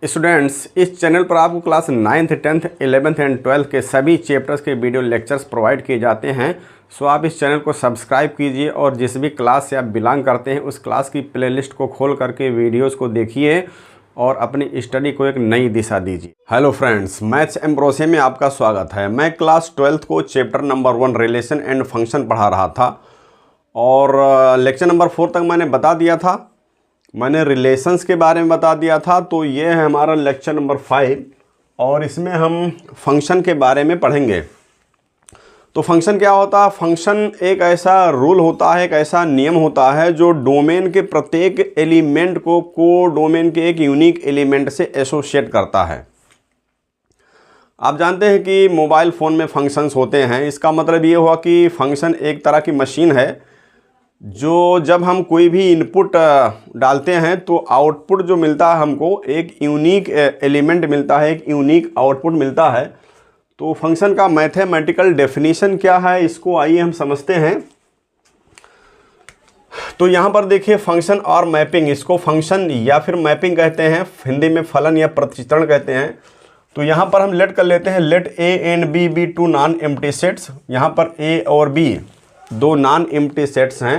Students, इस channel पर आपको class 9th, 10th, 11th and 12th के सभी चैप्टर्स के वीडियो लेक्चर्स प्रोवाइड किए जाते हैं। सो आप इस चैनल को सब्सक्राइब कीजिए और जिस भी क्लास से आप बिलोंग करते हैं उस क्लास की प्लेलिस्ट को खोल करके वीडियोस को देखिए और अपनी स्टडी को एक नई दिशा दीजिए। हेलो फ्रेंड्स, मैथ्स एम्ब्रोसे में आपका स्वागत है। मैं क्लास 12th को chapter number 1 relation and function पढ़ा रहा था और लेक्चर नंबर 4 तक मैंने बता दिया था, मैंने रिलेशंस के बारे में बता दिया था। तो ये है हमारा लेक्चर नंबर 5 और इसमें हम फंक्शन के बारे में पढ़ेंगे। तो फंक्शन क्या होता है? फंक्शन एक ऐसा रूल होता है, एक ऐसा नियम होता है जो डोमेन के प्रत्येक एलिमेंट को डोमेन के एक यूनिक एलिमेंट से एसोसिएट करता है। आप जानते हैं कि मोबाइल फ़ोन में फंक्शंस होते हैं। इसका मतलब ये हुआ कि फंक्शन एक तरह की मशीन है जो जब हम कोई भी इनपुट डालते हैं तो आउटपुट जो मिलता है हमको एक यूनिक एलिमेंट मिलता है, एक यूनिक आउटपुट मिलता है। तो फंक्शन का मैथमेटिकल डेफिनेशन क्या है, इसको आइए हम समझते हैं। तो यहाँ पर देखिए फंक्शन और मैपिंग, इसको फंक्शन या फिर मैपिंग कहते हैं, हिंदी में फलन या प्रतिचित्रण कहते हैं। तो यहाँ पर हम लेट कर लेते हैं, let A and B be two non empty sets. यहाँ पर ए और बी दो नॉन एम्प्टी सेट्स हैं।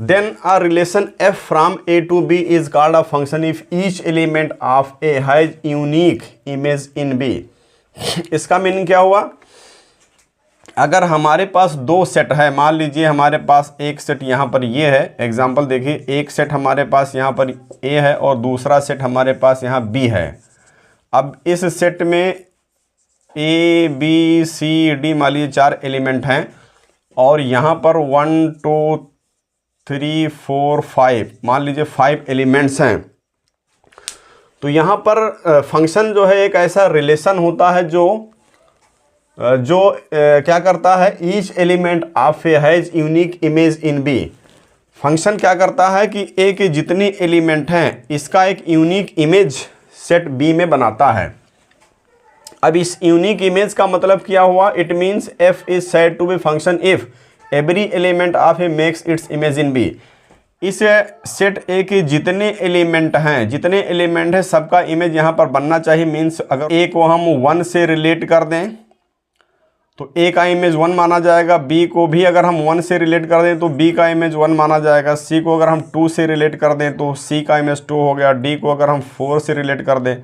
Then a relation F from A to B is called a function if each element of A has unique image in B. इसका meaning क्या हुआ? अगर हमारे पास दो सेट है, मान लीजिए हमारे पास एक सेट यहाँ पर ये है, एग्जांपल देखिए, एक सेट हमारे पास यहाँ पर ए है और दूसरा सेट हमारे पास यहाँ बी है। अब इस सेट में ए बी सी डी मान लीजिए 4 एलिमेंट हैं और यहाँ पर 1 2 3 4 5 मान लीजिए 5 एलिमेंट्स हैं। तो यहाँ पर फंक्शन जो है एक ऐसा रिलेशन होता है जो क्या करता है, each element of A has unique image in B. Function क्या करता है कि ए के जितनी एलिमेंट हैं इसका एक यूनिक इमेज सेट बी में बनाता है। अब इस यूनिक इमेज का मतलब क्या हुआ? It means F is said to be function if every element of A makes its image in B. इस सेट ए के जितने एलिमेंट हैं सबका इमेज यहाँ पर बनना चाहिए। मीन्स अगर ए को हम 1 से रिलेट कर दें तो ए का इमेज 1 माना जाएगा, बी को भी अगर हम 1 से रिलेट कर दें तो बी का इमेज 1 माना जाएगा, सी को अगर हम 2 से रिलेट कर दें तो सी का इमेज 2 हो गया, डी को अगर हम 4 से रिलेट कर दें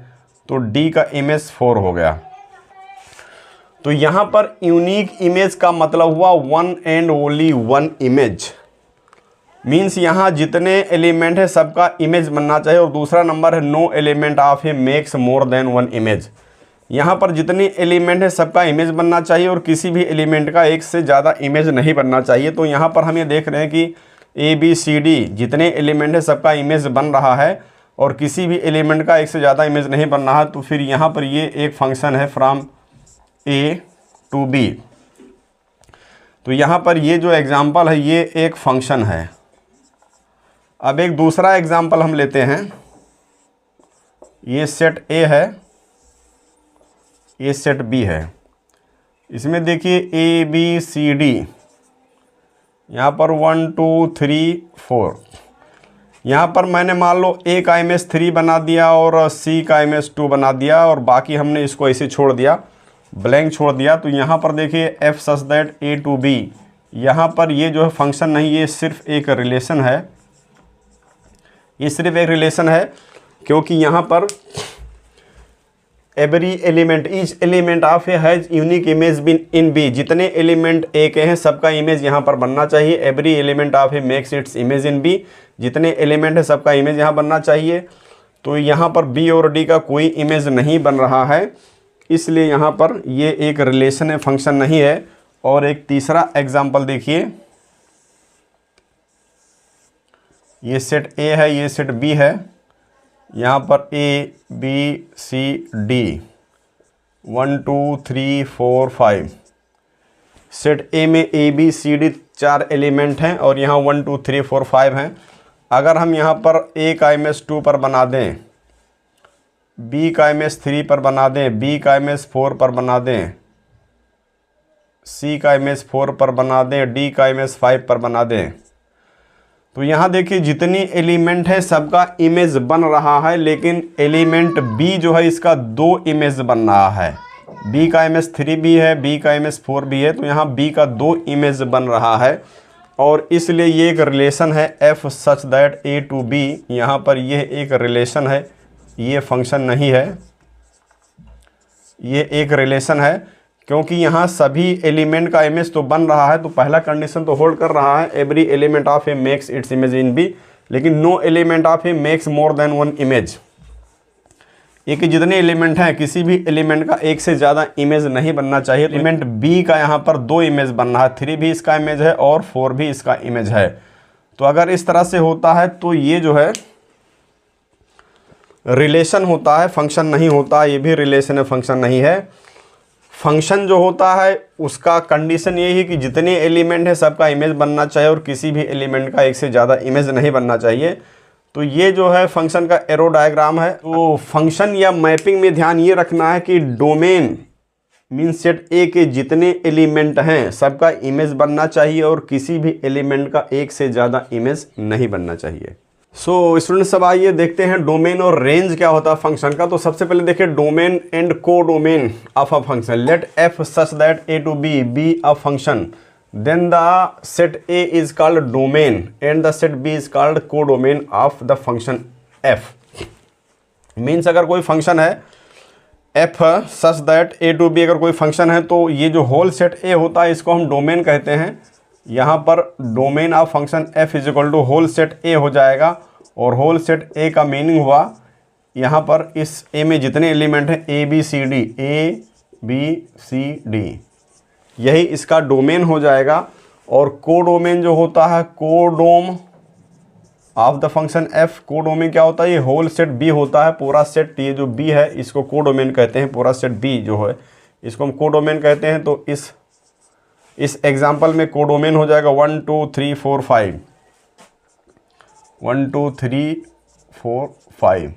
तो डी का इमेज 4 हो गया। तो यहाँ पर यूनिक इमेज का मतलब हुआ 1 एंड ओनली 1 इमेज। मीन्स यहाँ जितने एलिमेंट है सबका इमेज बनना चाहिए। और दूसरा नंबर है no element of A makes more than 1 image. यहाँ पर जितनी एलिमेंट है सबका इमेज बनना चाहिए और किसी भी एलिमेंट का एक से ज़्यादा इमेज नहीं बनना चाहिए। तो यहाँ पर हम ये देख रहे हैं कि ए बी सी डी जितने एलिमेंट है सबका इमेज बन रहा है और किसी भी एलिमेंट का एक से ज़्यादा इमेज नहीं बन रहा है। तो फिर यहाँ पर ये एक फंक्शन है फ्रॉम ए टू बी। तो यहाँ पर ये जो एग्जाम्पल है ये एक फंक्शन है। अब एक दूसरा एग्जाम्पल हम लेते हैं। ये सेट ए है, ये सेट बी है। इसमें देखिए ए बी सी डी, यहाँ पर 1 2 3 4। यहाँ पर मैंने मान लो ए का इमेज 3 बना दिया और सी का इमेज 2 बना दिया और बाकी हमने इसको ऐसे छोड़ दिया, ब्लैंक छोड़ दिया। तो यहाँ पर देखिए F such that A to B, यहाँ पर ये जो है फंक्शन नहीं, ये सिर्फ एक रिलेशन है। ये सिर्फ एक रिलेशन है क्योंकि यहाँ पर every element each element of A has unique image बिन इन बी। जितने एलिमेंट ए के हैं सबका इमेज यहाँ पर बनना चाहिए। Every element of A makes its image in B. जितने एलिमेंट है सबका इमेज यहाँ बनना चाहिए। तो यहाँ पर बी और डी का कोई इमेज नहीं बन रहा है, इसलिए यहाँ पर ये एक रिलेशन है, फंक्शन नहीं है। और एक तीसरा एग्जाम्पल देखिए, ये सेट ए है, ये सेट बी है। यहाँ पर A B C D 1 2 3 4 5। Set A में A B C D 4 element हैं और यहाँ 1 2 3 4 5 हैं। अगर हम यहाँ पर ए का इमेज 2 पर बना दें, बी का इमेज 3 पर बना दें, बी का इमेज 4 पर बना दें, सी का इमेज 4 पर बना दें, डी का इमेज 5 पर बना दें, तो यहाँ देखिए जितनी एलिमेंट है सबका इमेज बन रहा है, लेकिन एलिमेंट बी जो है इसका 2 इमेज बन रहा है। बी का इमेज 3b है, बी का इमेज 4b है, तो यहाँ बी का 2 इमेज बन रहा है और इसलिए ये एक रिलेशन है f such that a to b। यहाँ पर ये एक रिलेशन है, ये फंक्शन नहीं है, ये एक रिलेशन है क्योंकि यहाँ सभी एलिमेंट का इमेज तो बन रहा है, तो पहला कंडीशन तो होल्ड कर रहा है, every element of A makes its image in B, लेकिन no element of A makes more than 1 image. एक जितने एलिमेंट हैं किसी भी एलिमेंट का एक से ज़्यादा इमेज नहीं बनना चाहिए। एलिमेंट बी का यहाँ पर 2 इमेज बनना है, 3 भी इसका इमेज है और 4 भी इसका इमेज है। तो अगर इस तरह से होता है तो ये जो है रिलेशन होता है, फंक्शन नहीं होता। ये भी रिलेशन है, फंक्शन नहीं है। फंक्शन जो होता है उसका कंडीशन यही है कि जितने एलिमेंट है सबका इमेज बनना चाहिए और किसी भी एलिमेंट का एक से ज़्यादा इमेज नहीं बनना चाहिए। तो ये जो है फंक्शन का एरो डायग्राम है। तो फंक्शन या मैपिंग में ध्यान ये रखना है कि डोमेन मीन सेट ए के जितने एलिमेंट हैं सबका इमेज बनना चाहिए और किसी भी एलिमेंट का एक से ज़्यादा इमेज नहीं बनना चाहिए। सो स्टूडेंट्स सब आइए देखते हैं डोमेन और रेंज क्या होता है फंक्शन का। तो सबसे पहले देखिए domain and codomain of a function. Let F such that A to B a function, then the set A is called domain and the set B is called codomain of the function f। Means अगर कोई function है f such that A to B, अगर कोई function है तो ये जो whole set A होता है इसको हम डोमेन कहते हैं। यहाँ पर domain of function f is equal to whole set A हो जाएगा और होल सेट A का मीनिंग हुआ यहाँ पर इस A में जितने एलिमेंट हैं A B C D, यही इसका डोमेन हो जाएगा। और कोडोमेन जो होता है codomain of the function f, codomain क्या होता है, ये होल सेट B होता है। पूरा सेट ये जो B है इसको कोडोमेन कहते हैं, पूरा सेट B जो है इसको हम कोडोमेन कहते हैं। तो इस एग्जांपल में कोडोमेन हो जाएगा 1 2 3 4 5, 1 2 3 4 5।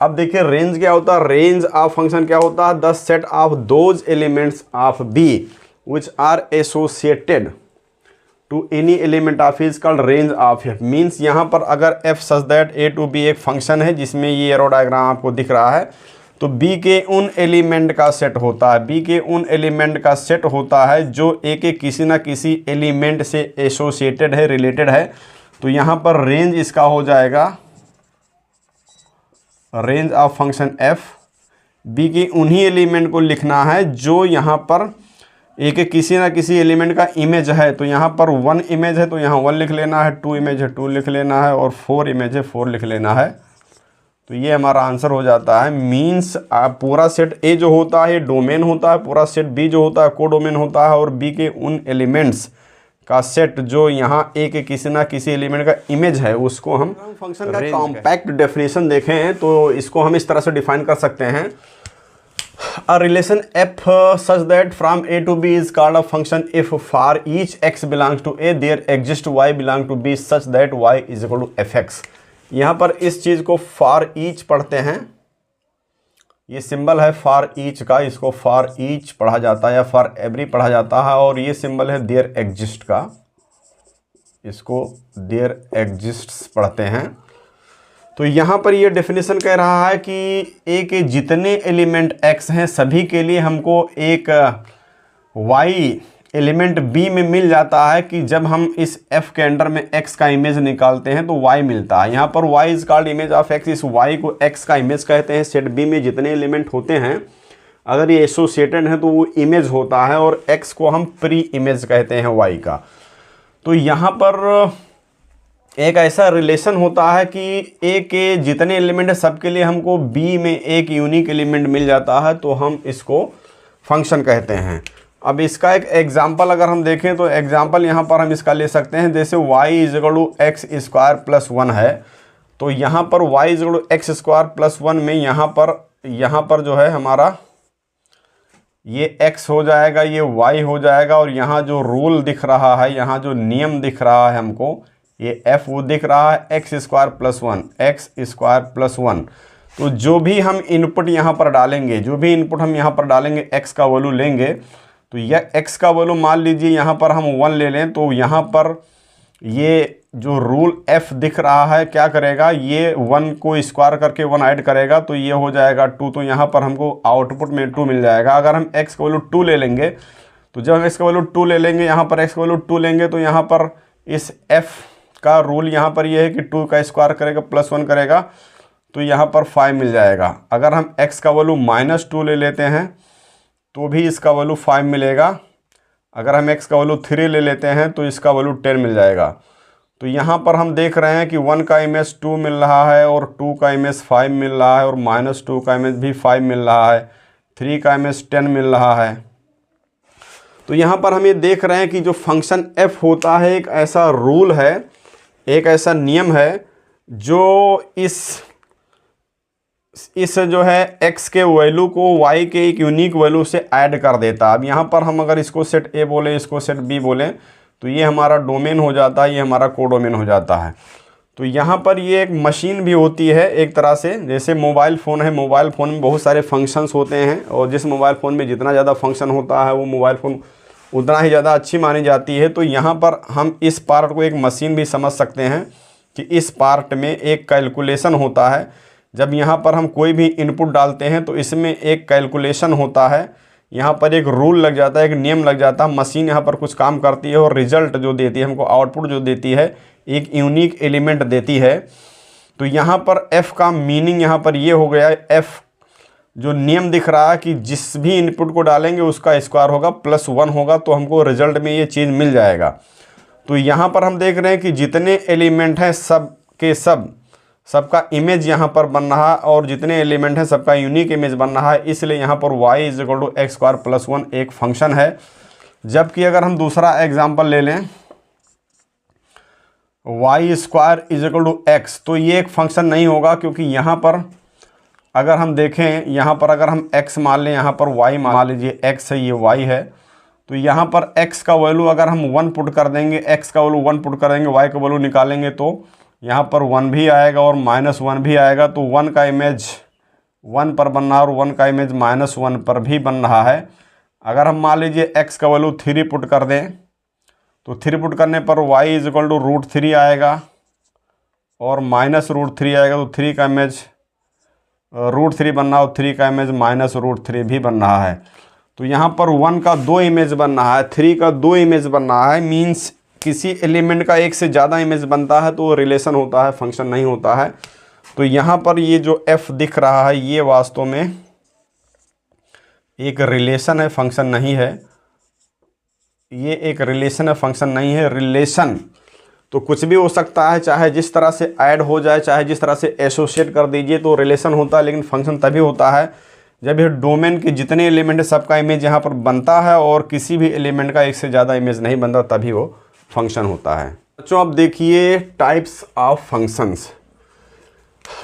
अब देखिए रेंज क्या होता है, रेंज ऑफ फंक्शन क्या होता है, the set of those elements of B which are associated to any element of is called range of F. Means यहाँ पर अगर F such that A to B एक फंक्शन है जिसमें ये एरो डायग्राम आपको दिख रहा है, तो बी के उन एलिमेंट का सेट होता है, बी के उन एलिमेंट का सेट होता है जो ए के किसी ना किसी एलिमेंट से एसोसिएटेड है, रिलेटेड है। तो यहाँ पर रेंज इसका हो जाएगा range of function f। B के उन्हीं एलिमेंट को लिखना है जो यहाँ पर ए के किसी ना किसी एलिमेंट का इमेज है। तो यहाँ पर 1 इमेज है तो यहाँ 1 लिख लेना है, 2 इमेज है 2 लिख लेना है और 4 इमेज है 4 लिख लेना है। तो ये हमारा आंसर हो जाता है। मीन्स पूरा सेट ए जो होता है ये डोमेन होता है, पूरा सेट बी जो होता है कोडोमेन होता है और बी के उन एलिमेंट्स का सेट जो यहाँ ए के किसी ना किसी एलिमेंट का इमेज है उसको हम फंक्शन का कॉम्पैक्ट डेफिनेशन देखें तो इसको हम इस तरह से डिफाइन कर सकते हैं। A relation f such that from a to b is called a function if for each x belongs to a there exists y belong to b such that y is equal to fx। यहाँ पर इस चीज़ को for each पढ़ते हैं, ये symbol है for each का, इसको फॉर ईच पढ़ा जाता है या फॉर एवरी पढ़ा जाता है। और ये सिंबल है देयर एग्जिस्ट का, इसको देयर एग्जिस्ट्स पढ़ते हैं। तो यहाँ पर ये डेफिनेशन कह रहा है कि ए के जितने एलिमेंट x हैं सभी के लिए हमको एक y एलिमेंट b में मिल जाता है कि जब हम इस f के अंडर में x का इमेज निकालते हैं तो y मिलता है। यहाँ पर y is called image of x, इस y को x का इमेज कहते हैं। सेट b में जितने एलिमेंट होते हैं अगर ये एसोसिएटेड हैं तो वो इमेज होता है और x को हम प्री इमेज कहते हैं y का। तो यहाँ पर एक ऐसा रिलेशन होता है कि a के जितने एलिमेंट है सबके लिए हमको b में एक यूनिक एलिमेंट मिल जाता है, तो हम इसको फंक्शन कहते हैं। अब इसका एक एग्जाम्पल अगर हम देखें तो एग्जाम्पल यहाँ पर हम इसका ले सकते हैं, जैसे y is equal to X square plus 1 है। तो यहाँ पर y is equal to X square plus 1 में यहाँ पर जो है हमारा ये x हो जाएगा, ये y हो जाएगा और यहाँ जो रूल दिख रहा है, यहाँ जो नियम दिख रहा है हमको, ये f वो दिख रहा है x square plus 1, x square plus 1। तो जो भी हम इनपुट यहाँ पर डालेंगे, जो भी इनपुट हम यहाँ पर डालेंगे x का वैल्यू लेंगे। तो यह x का वैल्यू मान लीजिए यहाँ पर हम 1 ले लें तो यहाँ पर ये जो रूल f दिख रहा है क्या करेगा, ये 1 को स्क्वायर करके 1 ऐड करेगा तो ये हो जाएगा 2। तो यहाँ पर हमको आउटपुट में 2 मिल जाएगा। अगर हम x का वैल्यू 2 ले लेंगे तो जब हम x का वैल्यू 2 ले लेंगे, यहाँ पर x का वैल्यू 2 लेंगे तो यहाँ पर इस f का रूल यहाँ पर ये है कि 2 का स्क्वायर करेगा प्लस 1 करेगा तो यहाँ पर 5 मिल जाएगा। अगर हम x का वैल्यू -2 ले लेते हैं तो भी इसका वैल्यू 5 मिलेगा। अगर हम x का वैल्यू 3 ले लेते हैं तो इसका वैल्यू 10 मिल जाएगा। तो यहाँ पर हम देख रहे हैं कि 1 का इमेज 2 मिल रहा है और 2 का इमेज 5 मिल रहा है और -2 का इमेज भी 5 मिल रहा है, 3 का इमेज 10 मिल रहा है। तो यहाँ पर हम ये देख रहे हैं कि जो फंक्शन f होता है एक ऐसा रूल है, एक ऐसा नियम है जो इस जो है x के वैल्यू को y के एक यूनिक वैल्यू से ऐड कर देता है। अब यहाँ पर हम अगर इसको सेट a बोले, इसको सेट b बोले तो ये हमारा डोमेन हो जाता है, ये हमारा कोडोमेन हो जाता है। तो यहाँ पर ये एक मशीन भी होती है एक तरह से, जैसे मोबाइल फ़ोन है, मोबाइल फ़ोन में बहुत सारे फंक्शंस होते हैं और जिस मोबाइल फ़ोन में जितना ज़्यादा फंक्शन होता है वो मोबाइल फ़ोन उतना ही ज़्यादा अच्छी मानी जाती है। तो यहाँ पर हम इस पार्ट को एक मशीन भी समझ सकते हैं कि इस पार्ट में एक कैलकुलेशन होता है। जब यहाँ पर हम कोई भी इनपुट डालते हैं तो इसमें एक कैलकुलेशन होता है, यहाँ पर एक रूल लग जाता है, एक नियम लग जाता है। मशीन यहाँ पर कुछ काम करती है और रिजल्ट जो देती है, हमको आउटपुट जो देती है, एक यूनिक एलिमेंट देती है। तो यहाँ पर f का मीनिंग यहाँ पर ये हो गया, f जो नियम दिख रहा है कि जिस भी इनपुट को डालेंगे उसका स्क्वायर होगा +1 होगा तो हमको रिजल्ट में ये चीज़ मिल जाएगा। तो यहाँ पर हम देख रहे हैं कि जितने एलिमेंट हैं सब के सबका इमेज यहाँ पर बन रहा है और जितने एलिमेंट हैं सबका यूनिक इमेज बन रहा है, इसलिए यहाँ पर y = x² + 1 एक फंक्शन है। जबकि अगर हम दूसरा एग्जांपल ले लें y² = x, तो ये एक फंक्शन नहीं होगा, क्योंकि यहाँ पर अगर हम देखें, यहाँ पर अगर हम x मान लें, यहाँ पर y मान लीजिए, x है ये y है, तो यहाँ पर x का वैल्यू अगर हम 1 पुट कर देंगे, x का वैल्यू 1 पुट कर देंगे, y का वैल्यू निकालेंगे तो यहाँ पर 1 भी आएगा और -1 भी आएगा। तो 1 का इमेज 1 पर बन रहा है और 1 का इमेज -1 पर भी बन रहा है। अगर हम मान लीजिए x का वैल्यू 3 पुट कर दें तो 3 पुट करने पर y = √3 आएगा और -√3 आएगा। तो 3 का इमेज √3 बन रहा है और 3 का इमेज -√3 भी बन रहा है। तो यहाँ पर 1 का 2 इमेज बन रहा है, 3 का 2 इमेज बन रहा है। मीन्स किसी एलिमेंट का एक से ज़्यादा इमेज बनता है तो वो रिलेशन होता है, फंक्शन नहीं होता है। तो यहाँ पर ये जो f दिख रहा है ये वास्तव में एक रिलेशन है, फंक्शन नहीं है। ये एक रिलेशन है, फंक्शन नहीं है। रिलेशन तो कुछ भी हो सकता है, चाहे जिस तरह से ऐड हो जाए, चाहे जिस तरह से एसोसिएट कर दीजिए, तो रिलेशन होता है। लेकिन फंक्शन तभी होता है जब ये डोमेन के जितने एलिमेंट है सबका इमेज यहाँ पर बनता है और किसी भी एलिमेंट का एक से ज़्यादा इमेज नहीं बनता, तभी वो फंक्शन होता है। बच्चों अब देखिए टाइप्स ऑफ फंक्शंस।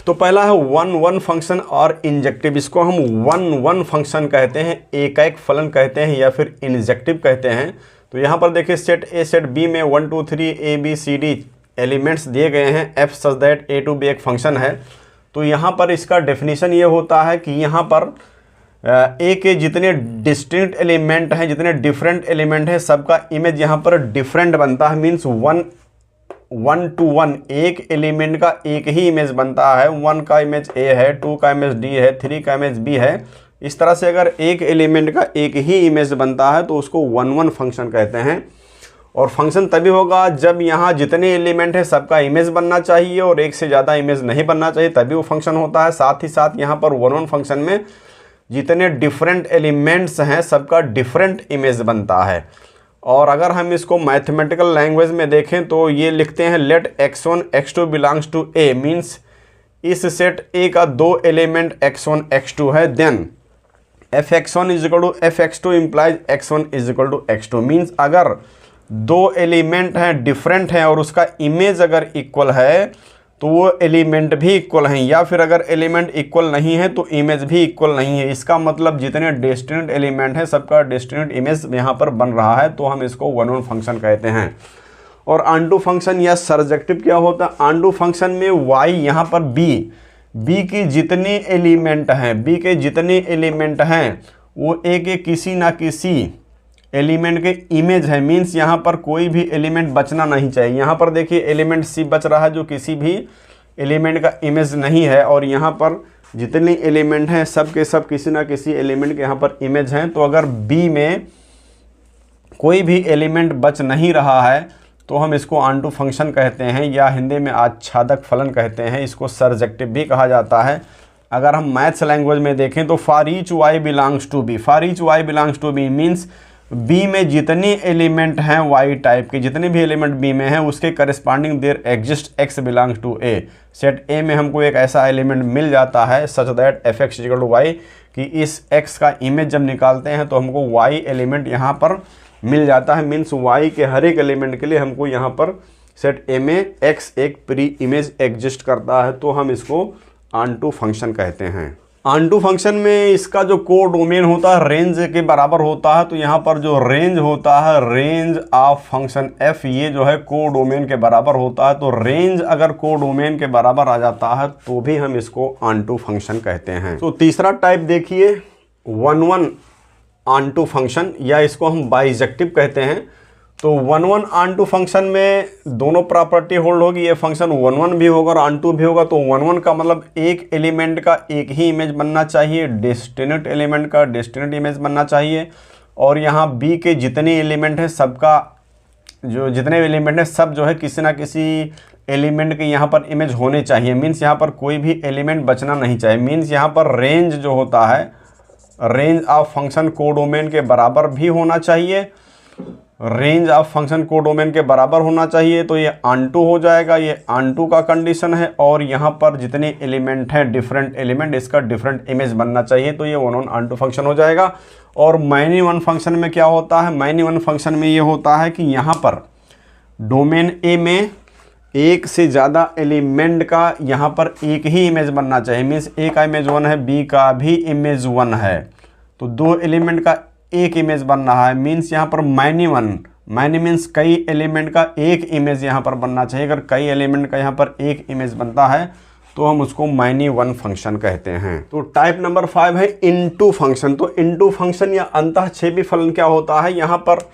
तो पहला है 1-1 फंक्शन और इंजेक्टिव। इसको हम 1-1 फंक्शन कहते हैं, एक फलन कहते हैं या फिर इंजेक्टिव कहते हैं। तो यहाँ पर देखिए सेट ए सेट बी में 1 2 3 ABCD एलिमेंट्स दिए गए हैं, f such that a to b एक फंक्शन है। तो यहाँ पर इसका डेफिनेशन ये होता है कि यहाँ पर ए के जितने डिस्टिंक्ट एलिमेंट हैं, जितने डिफरेंट एलिमेंट हैं, सबका इमेज यहाँ पर डिफरेंट बनता है। मीन्स 1 to 1 एक एलिमेंट का एक ही इमेज बनता है। 1 का इमेज a है, 2 का इमेज d है, 3 का इमेज b है। इस तरह से अगर एक एलिमेंट का एक ही इमेज बनता है तो उसको 1-1 फंक्शन कहते हैं। और फंक्शन तभी होगा जब यहाँ जितने एलिमेंट है सबका इमेज बनना चाहिए और एक से ज़्यादा इमेज नहीं बनना चाहिए, तभी वो फंक्शन होता है। साथ ही साथ यहाँ पर 1-1 फंक्शन में जितने डिफरेंट एलिमेंट्स हैं सबका डिफरेंट इमेज बनता है। और अगर हम इसको मैथमेटिकल लैंग्वेज में देखें तो ये लिखते हैं let x1 x2 belongs to a। Means इस सेट a का 2 एलिमेंट x1 x2 है, then fx1 = fx2 implies x1 = x2। Means अगर 2 एलिमेंट हैं डिफरेंट हैं और उसका इमेज अगर इक्वल है तो वो एलिमेंट भी इक्वल हैं, या फिर अगर एलिमेंट इक्वल नहीं है तो इमेज भी इक्वल नहीं है। इसका मतलब जितने डिस्टिंक्ट एलिमेंट हैं सबका डिस्टिंक्ट इमेज यहाँ पर बन रहा है, तो हम इसको 1-1 फंक्शन कहते हैं। और अनडू फंक्शन या सरजेक्टिव क्या होता है? अनडू फंक्शन में y यहाँ पर b की जितने एलिमेंट हैं, b के जितने एलिमेंट हैं वो एक किसी ना किसी एलिमेंट के इमेज है, मीन्स यहाँ पर कोई भी एलिमेंट बचना नहीं चाहिए। यहाँ पर देखिए एलिमेंट सी बच रहा है जो किसी भी एलिमेंट का इमेज नहीं है, और यहाँ पर जितने एलिमेंट हैं सब के सब किसी ना किसी एलिमेंट के यहाँ पर इमेज हैं। तो अगर बी में कोई भी एलिमेंट बच नहीं रहा है तो हम इसको ऑनटू फंक्शन कहते हैं, या हिंदी में आच्छादक फलन कहते हैं। इसको सर्जेक्टिव भी कहा जाता है। अगर हम मैथ्स लैंग्वेज में देखें तो for each Y belongs to B, for each Y belongs to B means B में जितनी एलिमेंट हैं वाई टाइप के, जितने भी एलिमेंट बी में हैं उसके corresponding there exist X belongs to A. Set A में हमको एक ऐसा एलिमेंट मिल जाता है such that F X equal to Y, कि इस एक्स का इमेज जब निकालते हैं तो हमको वाई एलिमेंट यहाँ पर मिल जाता है। मीन्स वाई के हर एक एलिमेंट के लिए हमको यहाँ पर सेट ए में एक्स एक प्री इमेज एग्जिस्ट करता है, तो हम इसको ऑनटू फंक्शन कहते हैं। ऑनटू फंक्शन में इसका जो कोडोमेन होता है रेंज के बराबर होता है। तो यहाँ पर जो रेंज होता है, रेंज ऑफ फंक्शन एफ, ये जो है कोडोमेन के बराबर होता है। तो रेंज अगर कोडोमेन के बराबर आ जाता है तो भी हम इसको ऑनटू फंक्शन कहते हैं। तो तीसरा टाइप देखिए 1-1 ऑनटू फंक्शन, या इसको हम बाइजेक्टिव कहते हैं। तो 1-1 ऑनटू फंक्शन में दोनों प्रॉपर्टी होल्ड होगी, ये फंक्शन 1-1 भी होगा और ऑनटू भी होगा। तो 1-1 का मतलब एक एलिमेंट का एक ही इमेज बनना चाहिए, डेस्टिनेट एलिमेंट का डेस्टिनेट इमेज बनना चाहिए, और यहाँ बी के जितने एलिमेंट हैं सबका जो जितने एलिमेंट हैं सब जो है किसी ना किसी एलिमेंट के यहाँ पर इमेज होने चाहिए। मीन्स यहाँ पर कोई भी एलिमेंट बचना नहीं चाहिए। मीन्स यहाँ पर रेंज जो होता है, रेंज ऑफ फंक्शन कोडोमेन के बराबर भी होना चाहिए, रेंज ऑफ फंक्शन कोडोमेन के बराबर होना चाहिए। तो ये ऑनटू हो जाएगा, ये ऑनटू का कंडीशन है। और यहाँ पर जितने एलिमेंट हैं डिफरेंट एलिमेंट, इसका डिफरेंट इमेज बनना चाहिए, तो ये 1-1 ऑनटू फंक्शन हो जाएगा। और मैनी वन फंक्शन में क्या होता है, मैनी वन फंक्शन में ये होता है कि यहाँ पर डोमेन ए में एक से ज़्यादा एलिमेंट का यहाँ पर एक ही इमेज बनना चाहिए। मीन्स ए का इमेज 1 है, बी का भी इमेज 1 है, तो दो एलिमेंट का एक इमेज बन रहा है। मीन्स यहाँ पर मैनी वन, मैनी मीन्स कई एलिमेंट का एक इमेज यहाँ पर बनना चाहिए। अगर कई एलिमेंट का यहाँ पर एक इमेज बनता है तो हम उसको मैनी वन फंक्शन कहते हैं। तो टाइप नंबर 5 है इनटू फंक्शन। तो इनटू फंक्शन या अंतःक्षेपी फलन क्या होता है, यहाँ पर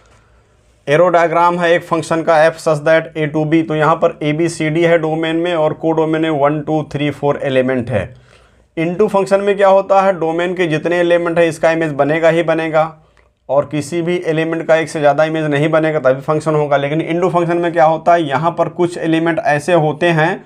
एरो डायग्राम है एक फंक्शन का F such that A to B. तो यहाँ पर ए बी सी डी है डोमेन में, और को डोमेन में 1 2 3 4 एलिमेंट है। इनटू फंक्शन में क्या होता है, डोमेन के जितने एलिमेंट है इसका इमेज बनेगा ही बनेगा, और किसी भी एलिमेंट का एक से ज़्यादा इमेज नहीं बनेगा तभी फंक्शन होगा। लेकिन इनटू फंक्शन में क्या होता है, यहाँ पर कुछ एलिमेंट ऐसे होते हैं,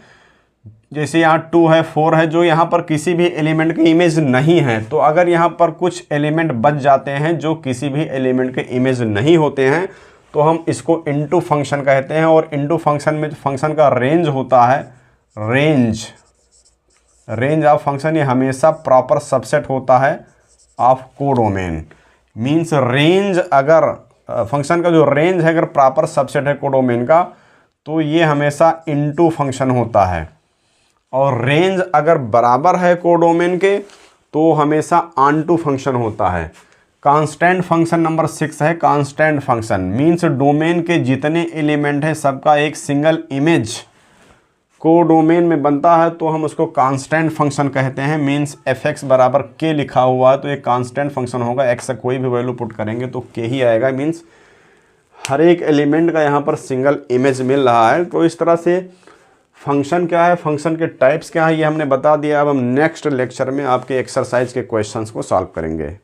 जैसे यहाँ 2 है 4 है, जो यहाँ पर किसी भी एलिमेंट की इमेज नहीं है। तो अगर यहाँ पर कुछ एलिमेंट बच जाते हैं जो किसी भी एलिमेंट के इमेज नहीं होते हैं तो हम इसको इनटू फंक्शन कहते हैं। और इनटू फंक्शन में जो फंक्शन का रेंज होता है, रेंज ऑफ फंक्शन, ये हमेशा प्रॉपर सबसेट होता है ऑफ कोडोमेन। मीन्स रेंज अगर फंक्शन का जो रेंज है अगर प्रॉपर सबसेट है कोडोमेन का तो ये हमेशा इनटू फंक्शन होता है। और रेंज अगर बराबर है कोडोमेन के तो हमेशा ऑनटू फंक्शन होता है। कांस्टेंट फंक्शन नंबर 6 है कांस्टेंट फंक्शन। मीन्स डोमेन के जितने एलिमेंट हैं सबका एक सिंगल इमेज कोडोमेन में बनता है तो हम उसको कांस्टेंट फंक्शन कहते हैं। मीन्स एफ एक्स बराबर के लिखा हुआ है तो एक कांस्टेंट फंक्शन होगा, एक्स से कोई भी वैल्यू पुट करेंगे तो के ही आएगा। मीन्स हर एक एलिमेंट का यहाँ पर सिंगल इमेज मिल रहा है। तो इस तरह से फंक्शन क्या है, फंक्शन के टाइप्स क्या है, ये हमने बता दिया। अब हम नेक्स्ट लेक्चर में आपके एक्सरसाइज के क्वेश्चंस को सॉल्व करेंगे।